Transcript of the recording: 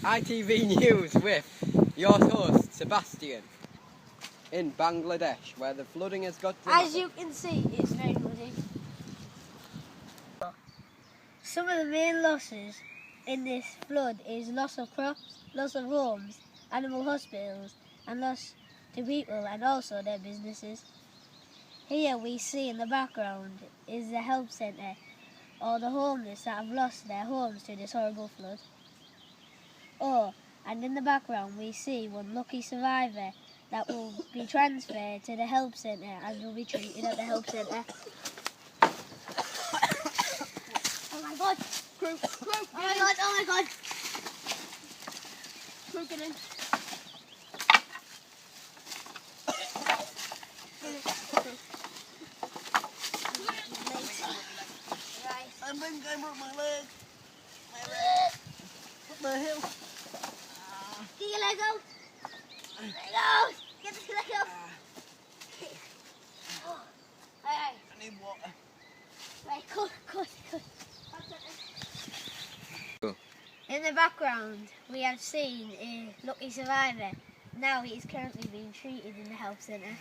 ITV News with your host Sebastien in Bangladesh, where the flooding has got to As you can see, it's very muddy. Some of the main losses in this flood is loss of crops, loss of homes, animal hospitals, and loss to people and also their businesses. Here we see in the background is the help centre, or the homeless that have lost their homes to this horrible flood. Oh, and in the background we see one lucky survivor that will be transferred to the help centre and will be treated at the help centre. Oh my god! Crew, Oh my god, oh my god! crew, get in. Right. I broke my leg. What the hell? Get your leg out! Leg out! Get the leg out! Alright, I need water. right, cut. In the background, we have seen a lucky survivor. Now he is currently being treated in the health centre.